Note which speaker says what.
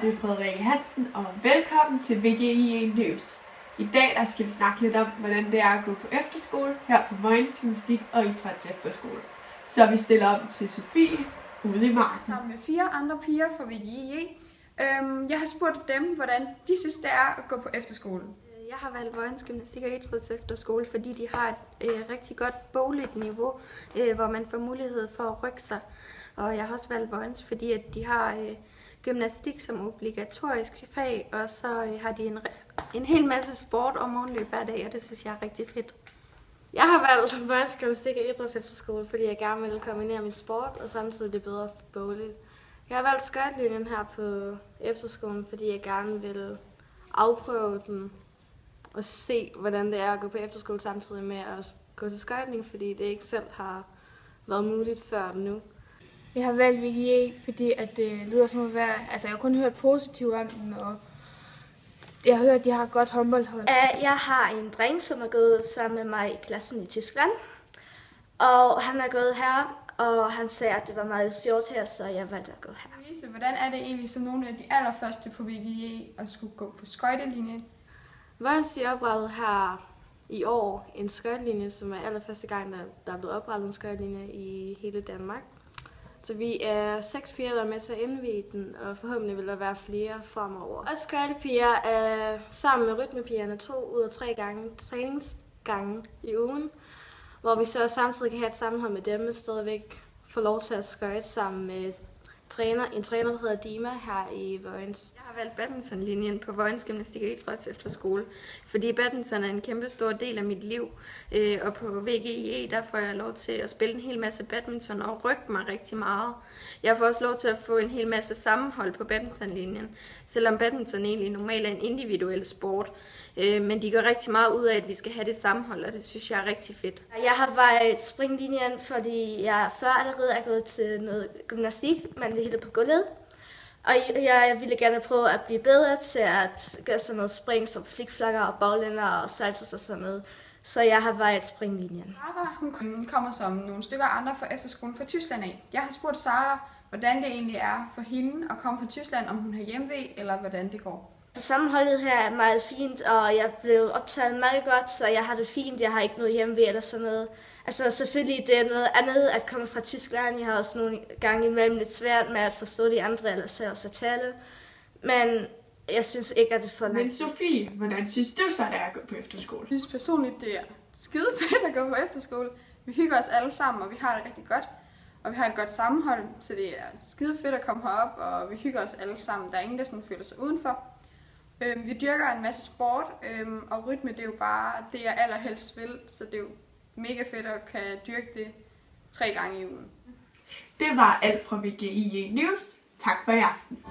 Speaker 1: det er Frederikke Hansen, og velkommen til VGIE News. I dag skal vi snakke lidt om, hvordan det er at gå på efterskole her på Vojens Gymnastik og Idræts Efterskole. Så vi stiller om til Sofie ude i marken.
Speaker 2: Sammen med 4 andre piger fra VGIE. Jeg har spurgt dem, hvordan de synes, det er at gå på efterskole.
Speaker 3: Jeg har valgt Vojens Gymnastik og Idræts Efterskole, fordi de har et rigtig godt bogligt niveau, hvor man får mulighed for at rykke sig. Og jeg har også valgt Vojens, fordi at de har gymnastik som obligatorisk fag, og så har de en hel masse sport og morgenløb hver dag, og det synes jeg er rigtig fedt.
Speaker 4: Jeg har valgt Vojens Gymnastik og Idræts Efterskole, fordi jeg gerne vil kombinere min sport og samtidig det bedre bogligt. Jeg har valgt skøjtelinjen her på efterskolen, fordi jeg gerne vil afprøve den og se, hvordan det er at gå på efterskole samtidig med at gå til skøjtning, fordi det ikke selv har været muligt før nu.
Speaker 5: Jeg har valgt VGIE, fordi at det lyder som at være, jeg har kun hørt positivt om den, og jeg har hørt, at de har et godt håndboldhold.
Speaker 6: Jeg har en dreng, som er gået sammen med mig i klassen i Tyskland, og han er gået her, og han sagde, at det var meget sjovt her, så jeg valgte at gå her.
Speaker 2: Lise, hvordan er det egentlig som nogle af de allerførste på VGIE at skulle gå på skøjtelinjen?
Speaker 4: Vojens er oprettet her i år en skøjtelinje, som er allerførste gang, der er blevet oprettet en skøjtelinje i hele Danmark. Så vi er 6 piger, der er med til at indvie den, og forhåbentlig vil der være flere fremover. Og skøjtepiger er sammen med rytmepigerne 2 ud af 3 træningsgange i ugen, hvor vi så samtidig kan have et sammenhold med dem, og stadigvæk få lov til at skøjte sammen med en træner, der hedder Dima her i Vojens.
Speaker 3: Jeg har valgt badmintonlinjen på Vojens Gymnastik og Idræts Efterskole, fordi badminton er en kæmpe stor del af mit liv, og på VGIE der får jeg lov til at spille en hel masse badminton og rykke mig rigtig meget. Jeg får også lov til at få en hel masse sammenhold på badmintonlinjen, selvom badminton egentlig normalt er en individuel sport, men de gør rigtig meget ud af, at vi skal have det sammenhold, og det synes jeg er rigtig fedt.
Speaker 6: Jeg har valgt springlinjen, fordi jeg før allerede er gået til noget gymnastik, men det hele på gulvet. Og jeg ville gerne prøve at blive bedre til at gøre sådan noget spring som flikflakker og baglænder og saltos og sådan noget. Så jeg har valgt springlinjen.
Speaker 2: Sara, hun kommer som nogle stykker andre fra efterskolen fra Tyskland af. Jeg har spurgt Sara, hvordan det egentlig er for hende at komme fra Tyskland, om hun har hjemve eller hvordan det går.
Speaker 6: Sammenholdet her er meget fint, og jeg blev optaget meget godt, så jeg har det fint. Jeg har ikke noget hjemve eller sådan noget. Altså selvfølgelig, det er noget andet at komme fra Tyskland. Jeg har også nogle gange imellem lidt svært med at forstå de andre eller selv at tale. Men jeg synes ikke, at det er for langt.
Speaker 1: Men Sofie, hvordan synes du så, det er at gå på efterskole?
Speaker 2: Jeg synes personligt, det er skide fedt at gå på efterskole. Vi hygger os alle sammen, og vi har det rigtig godt. Og vi har et godt sammenhold, så det er skide fedt at komme herop, og vi hygger os alle sammen. Der er ingen, der sådan føler sig udenfor. Vi dyrker en masse sport, og rytme det er jo bare det, jeg allerhelst vil, så det er jo mega fedt at kan dyrke det 3 gange i ugen.
Speaker 1: Det var alt fra VGIE News. Tak for i aften.